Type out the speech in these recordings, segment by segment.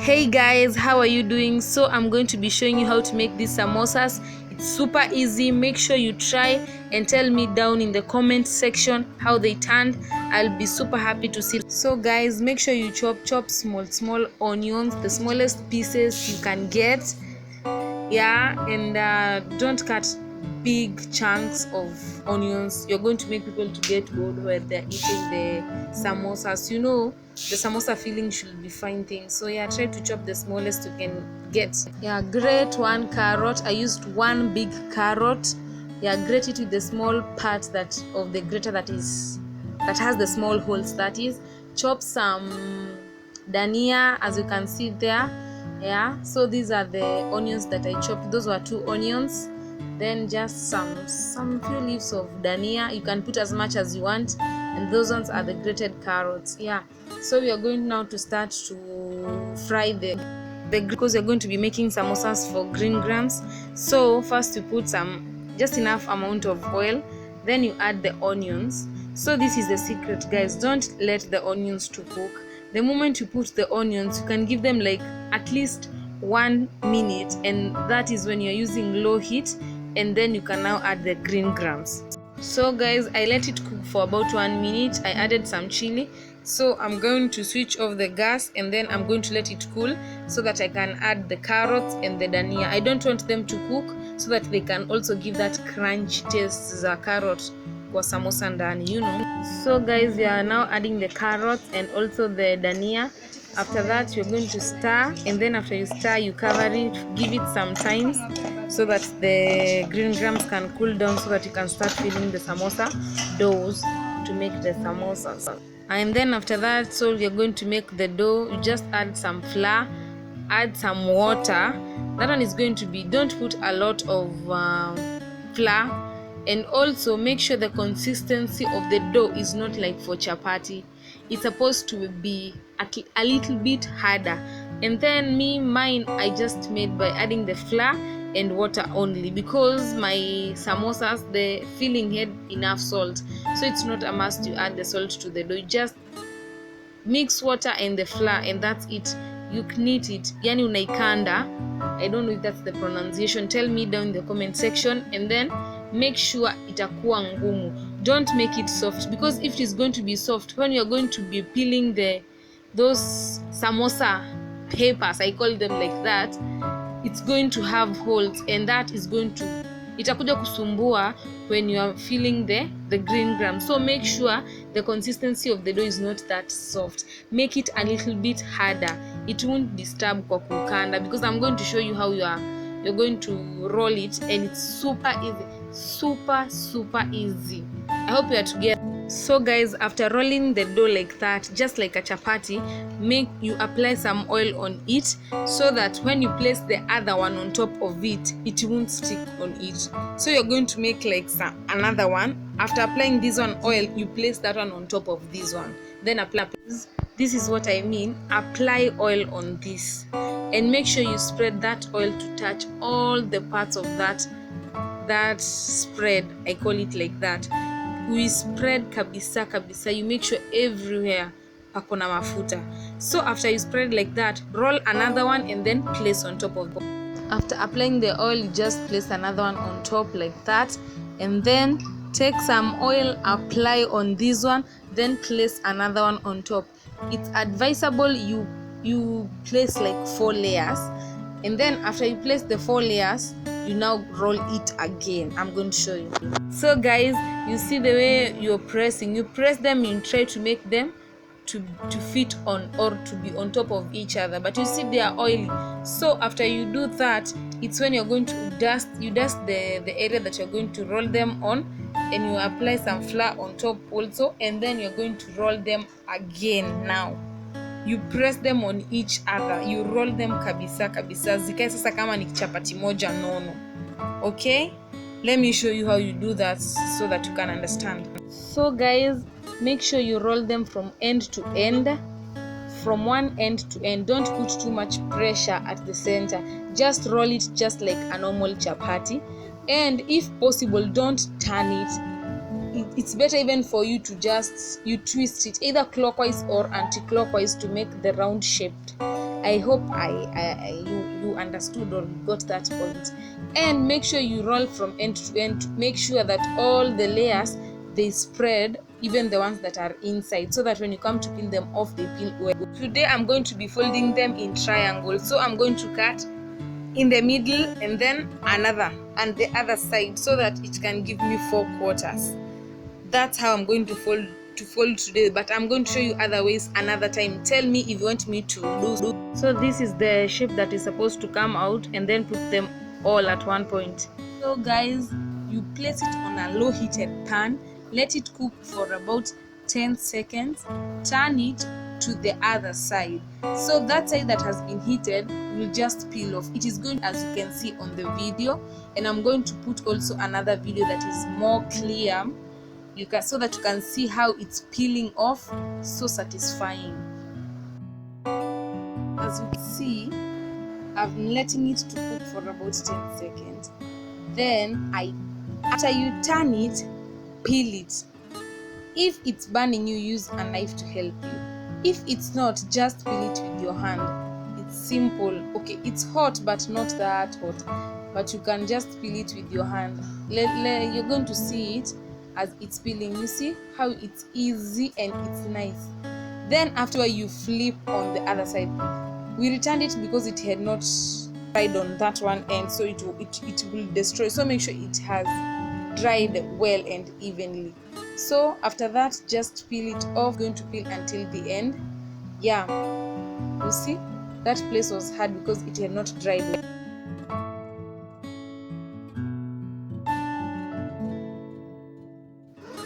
Hey guys, how are you doing? So I'm going to be showing you how to make these samosas. It's super easy. Make sure you try and tell me down in the comment section how they turned. I'll be super happy to see. So guys, make sure you chop small onions, the smallest pieces you can get. And don't cut big chunks of onions. You're going to make people to get bored when they're eating the samosas. You know, the samosa filling should be fine things. So yeah, try to chop the smallest you can get. Yeah, grate one carrot. I used one big carrot. Yeah, grate it with the small part that of the grater that has the small holes. That is, chop some dania, as you can see there. Yeah, so these are the onions that I chopped. Those were 2 onions. Then just some few leaves of dania. You can put as much as you want, and those ones are the grated carrots. Yeah, so we are going now to start to fry because we're going to be making samosas for green grams. So first you put just enough amount of oil, then you add the onions. So this is the secret, guys. Don't let the onions to cook. The moment you put the onions, you can give them like at least 1 minute, and that is when you're using low heat, and then you can now add the green grams. So guys, I let it cook for about 1 minute. I added some chili, so I'm going to switch off the gas, and then I'm going to let it cool so that I can add the carrots and the dania. I don't want them to cook, so that they can also give that crunch taste za carrot kwa samosa ndani, you know. So guys, we are now adding the carrots and also the dania. After that, you're going to stir, and then after you stir, you cover it, give it some time so that the green grams can cool down, so that you can start filling the samosa doughs to make the samosas. And then after that, so you're going to make the dough. You just add some flour, add some water. That one is going to be, don't put a lot of flour, and also make sure the consistency of the dough is not like for chapati. It's supposed to be a little bit harder. And then mine I just made by adding the flour and water only, because my samosas, the filling had enough salt, so it's not a must you add the salt to the dough. You just mix water and the flour, and that's it. You knead it, yani unaikanda. I don't know if that's the pronunciation, tell me down in the comment section. And then make sure itakuwa ngumu. Don't make it soft, because if it is going to be soft, when you're going to be peeling those samosa papers, I call them like that, it's going to have holes, and that is going to itakuja kusumbua when you are filling the green grams. So make sure the consistency of the dough is not that soft. Make it a little bit harder. It won't disturb kwa kukanda, because I'm going to show you how you're going to roll it, and it's super easy. I hope you are together. So guys, after rolling the dough like that, just like a chapati, make you apply some oil on it, so that when you place the other one on top of it, it won't stick on it. So you're going to make like another one. After applying this one oil, you place that one on top of this one, then apply. This is what I mean, apply oil on this, and make sure you spread that oil to touch all the parts of that spread. I call it like that. We spread kabisa. You make sure everywhere pako na mafuta. So after you spread like that, roll another one and then place on top of it. After applying the oil, you just place another one on top like that, and then take some oil, apply on this one, then place another one on top. It's advisable you place like 4 layers, and then after you place the 4 layers, you now roll it again. I'm going to show you. So guys, you see the way you're pressing, you press them, you try to make them to fit on, or to be on top of each other, but you see they are oily. So after you do that, it's when you're going to dust the area that you're going to roll them on, and you apply some flour on top also, and then you're going to roll them again. Now you press them on each other, you roll them kabisa zikae sasa kama ni chapati moja nono. Okay, let me show you how you do that so that you can understand. So guys, make sure you roll them from end to end, from one end to end. Don't put too much pressure at the center, just roll it just like a normal chapati, and if possible, don't turn it. It's better even for you to you twist it either clockwise or anti-clockwise to make the round shaped I hope you understood or got that point. And make sure you roll from end to end. Make sure that all the layers they spread, even the ones that are inside, so that when you come to peel them off, they peel well. Today I'm going to be folding them in triangles, so I'm going to cut in the middle and then another and the other side, so that it can give me 4 quarters. That's how I'm going to fold today, but I'm going to show you other ways another time. Tell me if you want me to do. So this is the shape that is supposed to come out, and then put them all at one point. So guys, you place it on a low heated pan, let it cook for about 10 seconds, turn it to the other side. So that side that has been heated will just peel off. It is going, as you can see on the video, and I'm going to put also another video that is more clear, so that you can see how it's peeling off. So satisfying. As you can see, I've been letting it to cook for about 10 seconds. Then after you turn it, peel it. If it's burning you, use a knife to help you. If it's not, just peel it with your hand. It's simple. Okay, it's hot but not that hot, but you can just peel it with your hand. You're going to see it as it's peeling. You see how it's easy and it's nice. Then after you flip on the other side, we returned it because it had not dried on that one end, so it will destroy. So make sure it has dried well and evenly. So after that, just peel it off. Going to peel until the end. Yeah, you see that place was hard because it had not dried well.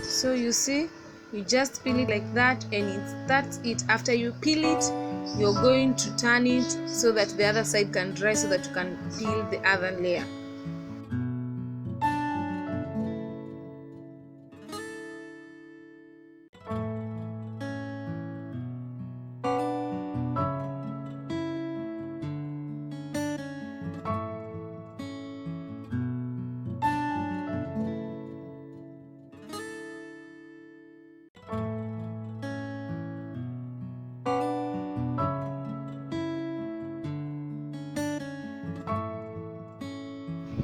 So you see, you just peel it like that, and that's it. After you peel it, you're going to turn it so that the other side can dry, so that you can peel the other layer.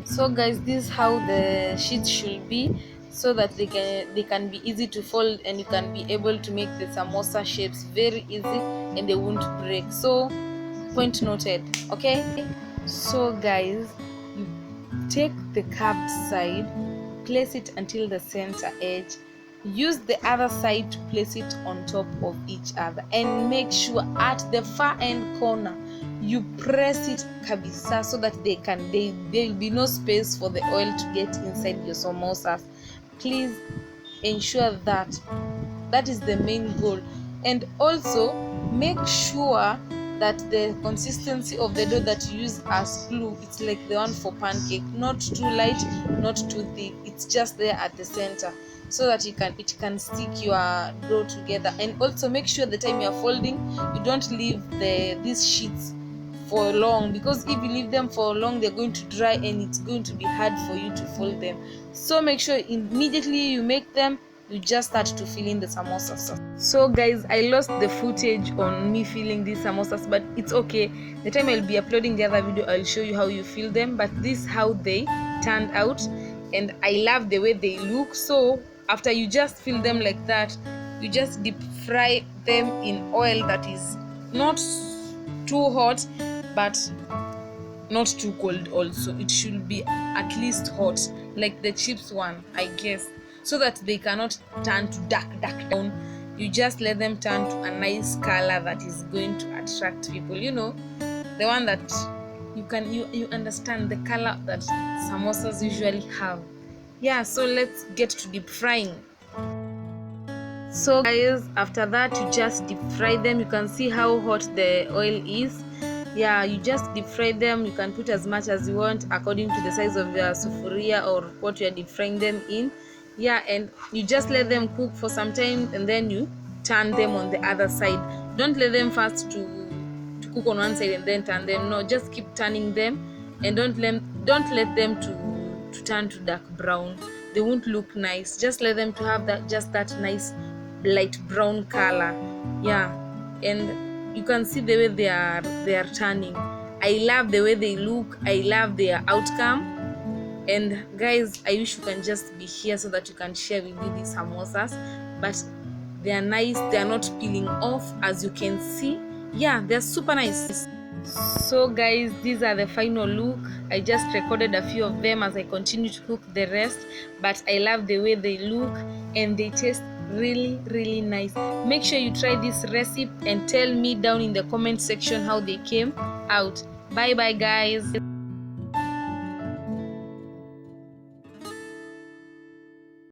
So guys, this is how the sheets should be, so that they can be easy to fold, and you can be able to make the samosa shapes very easy and they won't break. So point noted. Okay, so guys, you take the curved side, place it until the center edge, use the other side to place it on top of each other, and make sure at the far end corner you press it kabisa, so that there will be no space for the oil to get inside your samosas. Please ensure that is the main goal. And also make sure that the consistency of the dough that you use as glue, it's like the one for pancake, not too light, not too thick. It's just there at the center, so that it can stick your dough together. And also make sure the time you are folding, you don't leave these sheets for long, because if you leave them for long, they're going to dry and it's going to be hard for you to fold them. So make sure immediately you make them, you just start to fill in the samosas. So guys, I lost the footage on me filling these samosas, but it's okay. The time I'll be uploading the other video, I'll show you how you fill them. But this is how they turned out, and I love the way they look. So after you just fill them like that, you just deep fry them in oil that is not too hot but not too cold also. It should be at least hot, like the chips one, I guess, so that they cannot turn to dark down. You just let them turn to a nice color that is going to attract people, you know, the one that you understand, the color that samosas usually have. Yeah, so let's get to deep frying. So guys, after that, you just deep fry them. You can see how hot the oil is. Yeah, you just deep fry them. You can put as much as you want according to the size of your sufuria or what you are deep frying them in. Yeah, and you just let them cook for some time, and then you turn them on the other side. Don't let them first to cook on one side and then turn them. No, just keep turning them, and don't let them to turn to dark brown. They won't look nice. Just let them to have that nice light brown color. Yeah, and you can see the way they are turning. I love the way they look. I love their outcome. And guys, I wish you can just be here so that you can share with me these samosas. But they are nice, they are not peeling off, as you can see. Yeah, they're super nice. So guys, these are the final look. I just recorded a few of them as I continue to cook the rest, but I love the way they look and they taste really nice. Make sure you try this recipe and tell me down in the comment section how they came out. Bye bye guys.